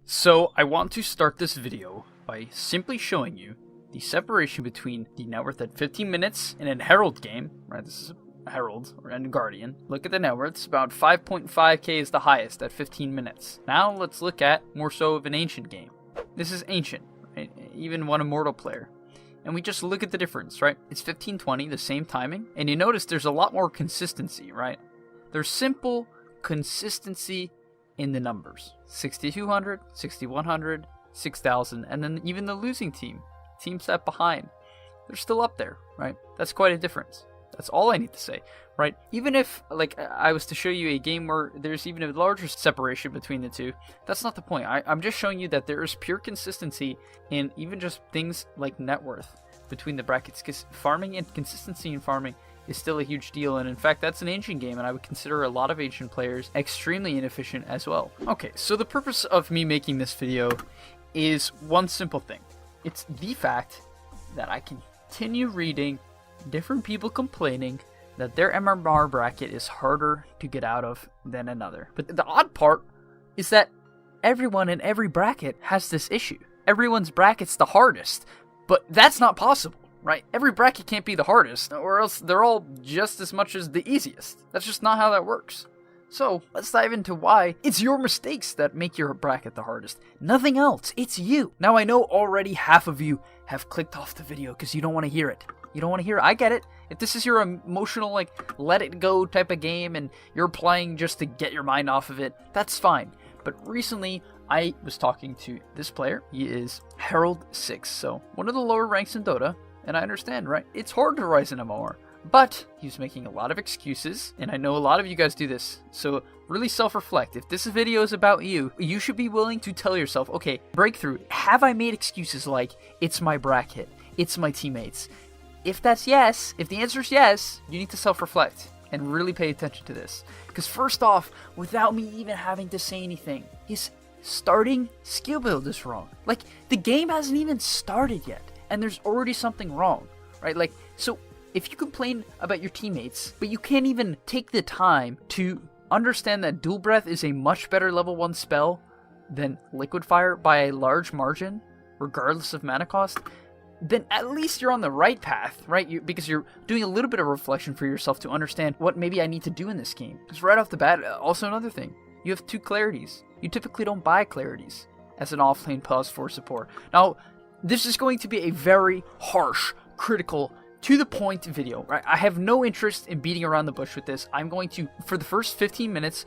So I want to start this video by simply showing you the separation between the net worth at 15 minutes in a Herald game, right? This is a Herald and Guardian. Look at the net worths, about 5.5k is the highest at 15 minutes. Now let's look at more so of an ancient game. This is ancient, right? Even one immortal player. And we just look at the difference, right? It's 1520, the same timing. And you notice there's a lot more consistency, right? There's simple consistency in the numbers. 6200, 6100, 6000, and then even the losing team set behind, they're still up there, right? That's quite a difference. That's all I need to say, right? Even if, like, I was to show you a game where there's even a larger separation between the two, that's not the point. I'm just showing you that there is pure consistency in even just things like net worth between the brackets, because farming and consistency in farming is still a huge deal, and in fact that's an ancient game, and I would consider a lot of ancient players extremely inefficient as well. Okay, so the purpose of me making this video is one simple thing. It's the fact that I continue reading different people complaining that their MMR bracket is harder to get out of than another. But the odd part is that everyone in every bracket has this issue. Everyone's bracket's the hardest, but that's not possible, right? Every bracket can't be the hardest, or else they're all just as much as the easiest. That's just not how that works. So, let's dive into why it's your mistakes that make your bracket the hardest. Nothing else. It's you. Now, I know already half of you have clicked off the video because you don't want to hear it. You don't want to hear it. I get it. If this is your emotional, like, let it go type of game and you're playing just to get your mind off of it, that's fine. But recently, I was talking to this player. He is Herald 6, so one of the lower ranks in Dota. And I understand, right? It's hard to rise in MMR. But he was making a lot of excuses, and I know a lot of you guys do this, so really self-reflect. If this video is about you, you should be willing to tell yourself, okay, breakthrough, have I made excuses like, it's my bracket, it's my teammates? If that's yes, if the answer is yes, you need to self-reflect and really pay attention to this. Because first off, without me even having to say anything, his starting skill build is wrong. Like, the game hasn't even started yet, and there's already something wrong, right? Like, so if you complain about your teammates, but you can't even take the time to understand that Dual Breath is a much better level 1 spell than Liquid Fire by a large margin, regardless of mana cost, then at least you're on the right path, right? Because you're doing a little bit of reflection for yourself to understand what maybe I need to do in this game. Because right off the bat, also another thing, you have 2 clarities. You typically don't buy clarities as an offlane pause for support. Now, this is going to be a very harsh, critical, to the point video, right? I have no interest in beating around the bush with this. I'm going to, for the first 15 minutes,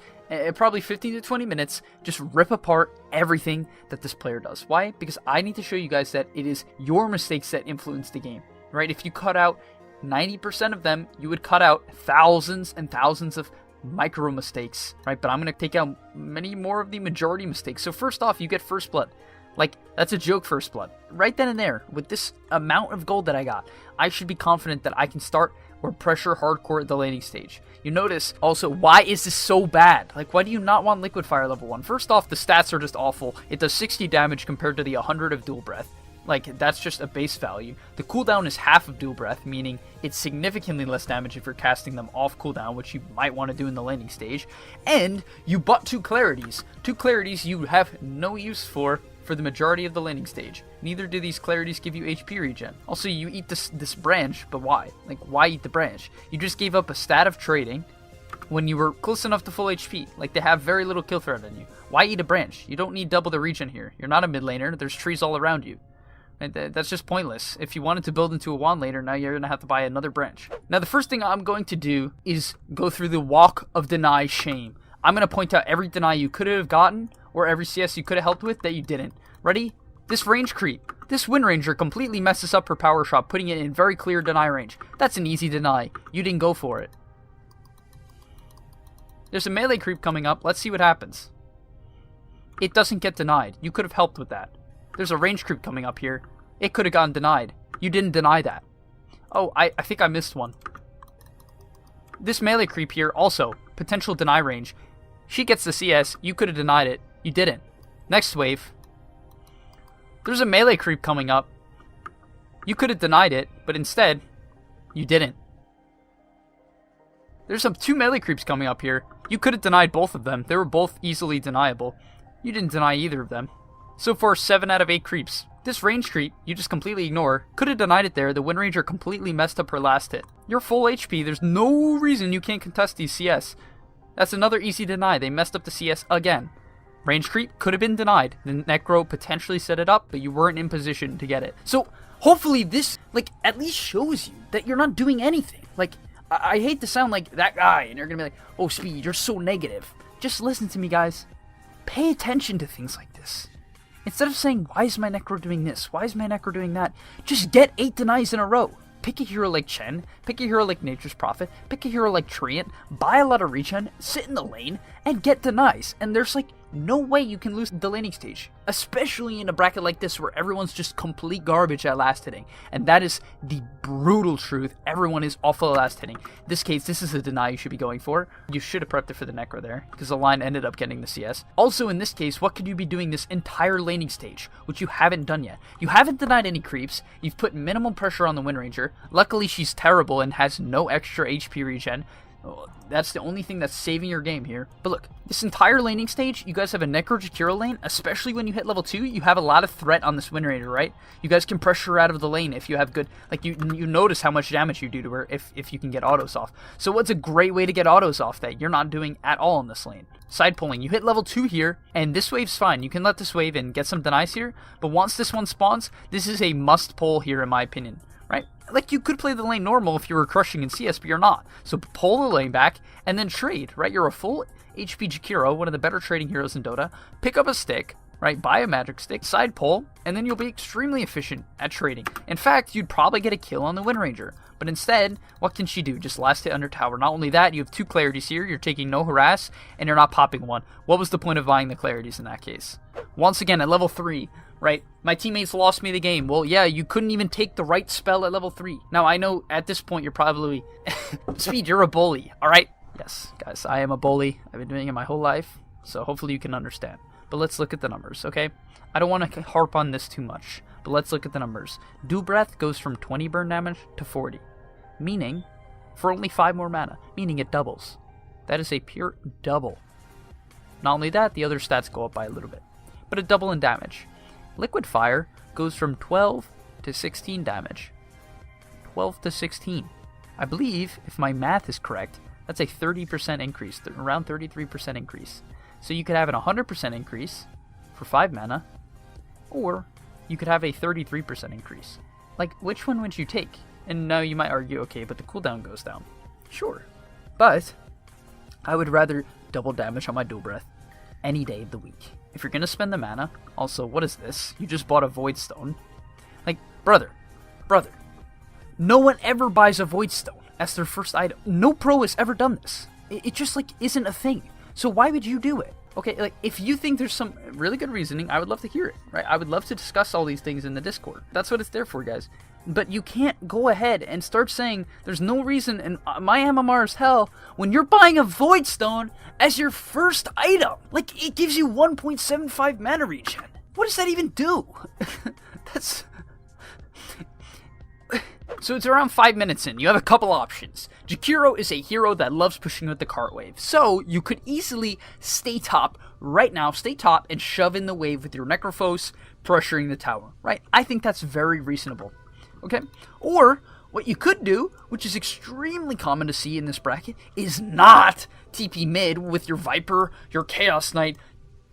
probably 15 to 20 minutes, just rip apart everything that this player does. Why? Because I need to show you guys that it is your mistakes that influence the game, right? If you cut out 90% of them, you would cut out thousands and thousands of micro mistakes, right? But I'm going to take out many more of the majority mistakes. So first off, you get first blood. Like, that's a joke first blood. Right then and there, with this amount of gold that I got, I should be confident that I can start or pressure hardcore at the laning stage. You notice also, why is this so bad? Like, why do you not want Liquid Fire level 1? First off, the stats are just awful. It does 60 damage compared to the 100 of Dual Breath. Like, that's just a base value. The cooldown is half of Dual Breath, meaning it's significantly less damage if you're casting them off cooldown, which you might want to do in the laning stage. And you bought 2 clarities. 2 clarities you have no use for the majority of the laning stage. Neither do these clarities give you HP regen. Also, you eat this branch, but why? Like, why eat the branch? You just gave up a stat of trading when you were close enough to full HP. Like, they have very little kill threat on you. Why eat a branch? You don't need double the regen here. You're not a mid laner. There's trees all around you. And that's just pointless. If you wanted to build into a wand laner, now you're going to have to buy another branch. Now, the first thing I'm going to do is go through the walk of deny shame. I'm going to point out every deny you could have gotten, or every CS you could have helped with that you didn't. Ready? This range creep. This Wind Ranger completely messes up her power shot, putting it in very clear deny range. That's an easy deny. You didn't go for it. There's a melee creep coming up. Let's see what happens. It doesn't get denied. You could have helped with that. There's a range creep coming up here. It could have gotten denied. You didn't deny that. Oh, I think I missed one. This melee creep here, also, potential deny range. She gets the CS. You could have denied it. You didn't. Next wave. There's a melee creep coming up. You could have denied it, but instead, you didn't. There's some 2 melee creeps coming up here. You could have denied both of them. They were both easily deniable. You didn't deny either of them. So far, 7 out of 8 creeps. This range creep, you just completely ignore. Could have denied it there, the Wind Ranger completely messed up her last hit. You're full HP, there's no reason you can't contest these CS. That's another easy deny, they messed up the CS again. Range creep could have been denied. The Necro potentially set it up, but you weren't in position to get it. So, hopefully this, at least shows you that you're not doing anything. I hate to sound like that guy, and you're gonna be like, oh, Speed, you're so negative. Just listen to me, guys. Pay attention to things like this. Instead of saying, why is my Necro doing this? Why is my Necro doing that? Just get 8 denies in a row. Pick a hero like Chen, pick a hero like Nature's Prophet, pick a hero like Treant, buy a lot of regen, sit in the lane, and get denies. And there's no way you can lose the laning stage. Especially in a bracket like this where everyone's just complete garbage at last hitting. And that is the brutal truth. Everyone is awful at last hitting. In this case, this is a deny you should be going for. You should have prepped it for the Necro there, because the line ended up getting the CS. Also in this case, what could you be doing this entire laning stage, which you haven't done yet? You haven't denied any creeps, you've put minimal pressure on the Wind Ranger. Luckily she's terrible and has no extra HP regen. That's the only thing that's saving your game here. But look, this entire laning stage, you guys have a Necro Jakiro lane, especially when you hit level 2, you have a lot of threat on this Wind Ranger, right? You guys can pressure her out of the lane if you have good, you notice how much damage you do to her if you can get autos off. So what's a great way to get autos off that you're not doing at all in this lane? Side pulling, you hit level 2 here, and this wave's fine. You can let this wave and get some denies here, but once this one spawns, this is a must pull here in my opinion, right? You could play the lane normal if you were crushing in CS, but you're not. So pull the lane back, and then trade, right? You're a full HP Jakiro, one of the better trading heroes in Dota. Pick up a stick, right? Buy a magic stick, side pull, and then you'll be extremely efficient at trading. In fact, you'd probably get a kill on the Wind Ranger. But instead, what can she do? Just last hit under tower. Not only that, you have 2 clarities here, you're taking no harass, and you're not popping one. What was the point of buying the clarities in that case? Once again, at level 3, right? My teammates lost me the game. Well, yeah, you couldn't even take the right spell at level 3. Now, I know at this point you're probably... Speed, you're a bully, alright? Yes, guys, I am a bully. I've been doing it my whole life, so hopefully you can understand. But let's look at the numbers, okay? I don't want to harp on this too much, but let's look at the numbers. Dew Breath goes from 20 burn damage to 40, meaning for only 5 more mana, meaning it doubles. That is a pure double. Not only that, the other stats go up by a little bit, but a double in damage. Liquid Fire goes from 12 to 16 damage. 12 to 16. I believe, if my math is correct, that's a 30% increase, around 33% increase. So you could have an 100% increase for 5 mana, or you could have a 33% increase. Which one would you take? And now you might argue, okay, but the cooldown goes down. Sure. But I would rather double damage on my Dew Breath any day of the week. If you're gonna spend the mana, also, what is this? You just bought a Void Stone. Brother, no one ever buys a Void Stone as their first item. No pro has ever done this. It just, isn't a thing. So why would you do it? Okay, if you think there's some really good reasoning, I would love to hear it, right? I would love to discuss all these things in the Discord. That's what it's there for, guys. But you can't go ahead and start saying there's no reason and my MMR is hell when you're buying a Void Stone as your first item. It gives you 1.75 mana regen. What does that even do? That's... So it's around 5 minutes in. You have a couple options. Jakiro is a hero that loves pushing with the cart wave. So you could easily stay top right now, stay top, and shove in the wave with your Necrophos pressuring the tower, right? I think that's very reasonable. Okay? Or what you could do, which is extremely common to see in this bracket, is not TP mid with your Viper, your Chaos Knight,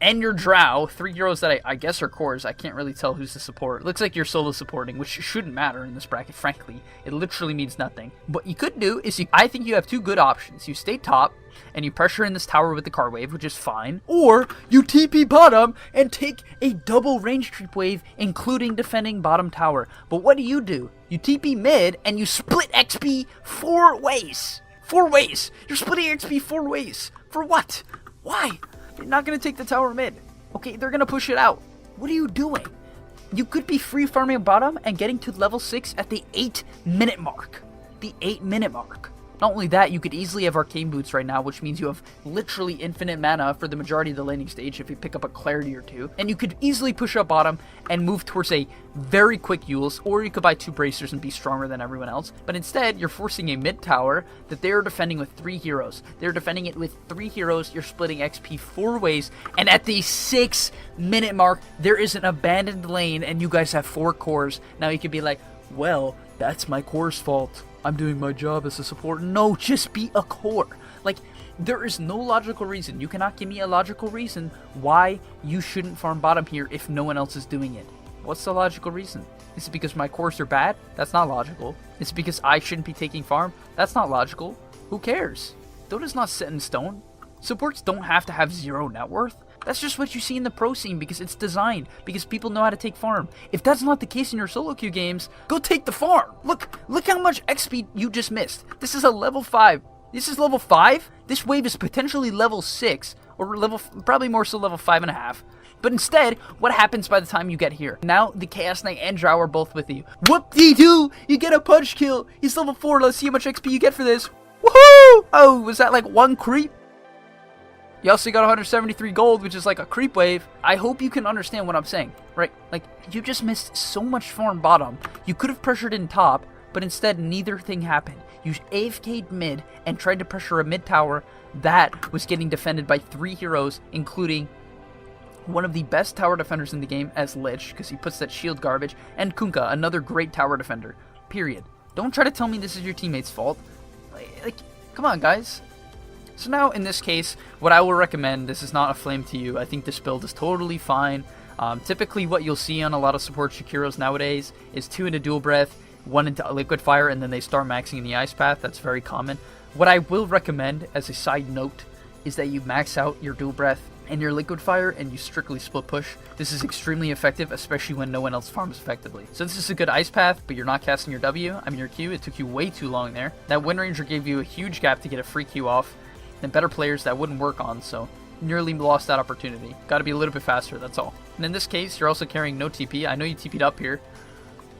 and your Drow, 3 heroes that I guess are cores. I can't really tell who's the support. It looks like you're solo supporting, which shouldn't matter in this bracket, frankly. It literally means nothing. What you could do is, I think you have 2 good options. You stay top, and you pressure in this tower with the car wave, which is fine. Or, you TP bottom, and take a double range creep wave, including defending bottom tower. But what do? You TP mid, and you split XP 4 ways. 4 ways! You're splitting XP 4 ways. For what? Why? You're not going to take the tower mid. Okay, they're going to push it out. What are you doing? You could be free farming bottom and getting to level 6 at the 8-minute mark. The 8-minute mark. Not only that, you could easily have Arcane Boots right now, which means you have literally infinite mana for the majority of the laning stage if you pick up a Clarity or two. And you could easily push up bottom and move towards a very quick Eul's, or you could buy 2 Bracers and be stronger than everyone else. But instead, you're forcing a mid tower that they are defending with 3 heroes. They're defending it with 3 heroes. You're splitting XP 4 ways. And at the 6-minute mark, there is an abandoned lane and you guys have 4 cores. Now you could be like, well, that's my core's fault. I'm doing my job as a support. No, just be a core. Like, there is no logical reason. You cannot give me a logical reason why you shouldn't farm bottom here if no one else is doing it. What's the logical reason? Is it because my cores are bad? That's not logical. Is it because I shouldn't be taking farm? That's not logical. Who cares? Dota's not set in stone. Supports don't have to have 0 net worth. That's just what you see in the pro scene because it's designed, because people know how to take farm. If that's not the case in your solo queue games, go take the farm. Look how much XP you just missed. This is a level 5. This is level 5? This wave is potentially level 6, or probably more so level 5.5. But instead, what happens by the time you get here? Now, the Chaos Knight and Drow are both with you. Whoop-dee-doo! You get a punch kill! He's level 4, let's see how much XP you get for this. Woohoo! Oh, was that like 1 creep? You also got 173 gold, which is like a creep wave. I hope you can understand what I'm saying, right? Like, you just missed so much farm bottom. You could have pressured in top, but instead neither thing happened. You AFK'd mid and tried to pressure a mid tower that was getting defended by 3 heroes, including one of the best tower defenders in the game as Lich, because he puts that shield garbage, and Kunkka, another great tower defender, period. Don't try to tell me this is your teammate's fault. Like, come on, guys. So now, in this case, what I will recommend, this is not a flame to you, I think this build is totally fine. Typically, what you'll see on a lot of support Shakiros nowadays is 2 into Dual Breath, 1 into Liquid Fire, and then they start maxing in the Ice Path. That's very common. What I will recommend, as a side note, is that you max out your Dual Breath and your Liquid Fire, and you strictly split push. This is extremely effective, especially when no one else farms effectively. So this is a good Ice Path, but you're not casting your W. I mean your Q. It took you way too long there. That Wind Ranger gave you a huge gap to get a free Q off, and better players that wouldn't work on, so nearly lost that opportunity. Gotta be a little bit faster, that's all. And in this case, you're also carrying no TP. I know you TP'd up here.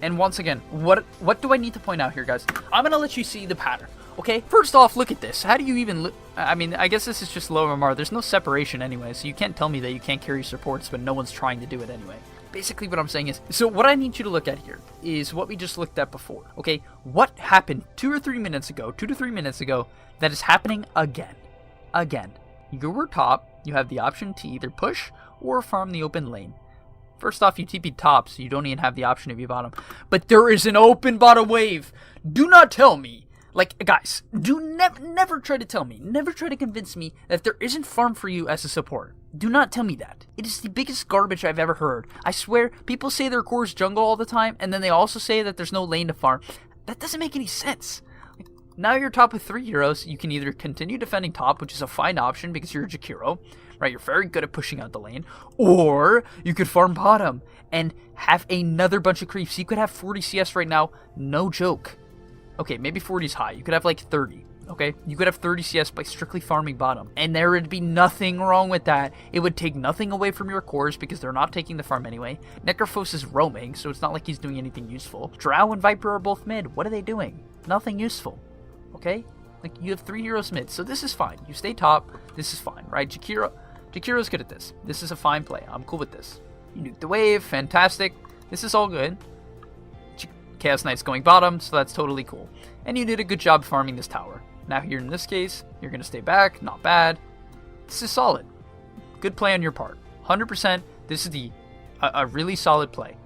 And once again, what do I need to point out here, guys? I'm gonna let you see the pattern. Okay, first off, look at this. How do you even I mean, I guess this is just low MMR. There's no separation anyway, so you can't tell me that you can't carry supports when no one's trying to do it anyway. Basically what I'm saying is, so what I need you to look at here is what we just looked at before. Okay, what happened 2 to 3 minutes ago that is happening again. Again, you were top, you have the option to either push or farm the open lane. First off, you TP'd top, so you don't even have the option to be bottom. But there is an open bottom wave. Do not tell me. Like, guys, never try to tell me, never try to convince me that there isn't farm for you as a support. Do not tell me that. It is the biggest garbage I've ever heard. I swear, people say their core is jungle all the time, and then they also say that there's no lane to farm. That doesn't make any sense. Like, now you're top with 3 heroes. You can either continue defending top, which is a fine option because you're a Jakiro, right? You're very good at pushing out the lane. Or you could farm bottom and have another bunch of creeps. You could have 40 CS right now, no joke. Okay, maybe 40 is high. You could have like 30, okay? You could have 30 CS by strictly farming bottom. And there would be nothing wrong with that. It would take nothing away from your cores because they're not taking the farm anyway. Necrophos is roaming, so it's not like he's doing anything useful. Drow and Viper are both mid. What are they doing? Nothing useful, okay? Like, you have 3 heroes mid, so this is fine. You stay top, this is fine, right? Jakiro's good at this. This is a fine play. I'm cool with this. You nuke the wave, fantastic. This is all good. Chaos Knight's going bottom, so that's totally cool. And you did a good job farming this tower. Now here in this case, you're going to stay back, not bad. This is solid. Good play on your part. 100%, this is a really solid play.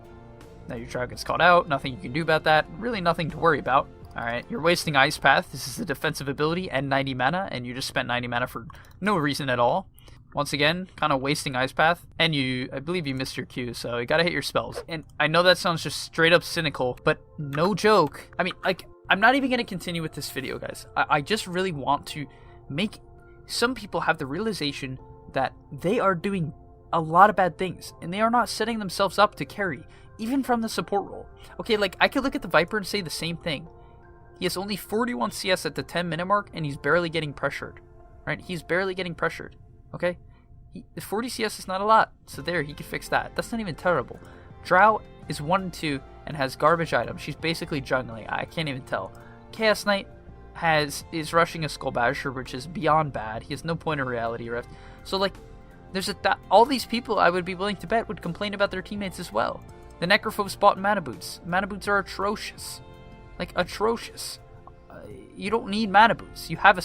Now your Drow gets caught out, nothing you can do about that. Really nothing to worry about. Alright, you're wasting Ice Path. This is a defensive ability and 90 mana, and you just spent 90 mana for no reason at all. Once again, kind of wasting Ice Path, and I believe you missed your Q, so you gotta hit your spells. And I know that sounds just straight up cynical, but no joke. I mean, like, I'm not even gonna continue with this video, guys. I just really want to make some people have the realization that they are doing a lot of bad things, and they are not setting themselves up to carry, even from the support role. Okay, like, I could look at the Viper and say the same thing. He has only 41 CS at the 10-minute mark, and he's barely getting pressured, right? He's barely getting pressured. Okay, 40 CS is not a lot, so there, he can fix that. That's not even terrible. Drow is 1 and 2 and has garbage items. She's basically jungling. I can't even tell. Chaos Knight is rushing a Skull Basher, which is beyond bad. He has no point of reality rift. So like, there's all these people I would be willing to bet would complain about their teammates as well. The Necrophobes bought Mana Boots. Mana Boots are atrocious. Like, atrocious. You don't need Mana Boots. You have a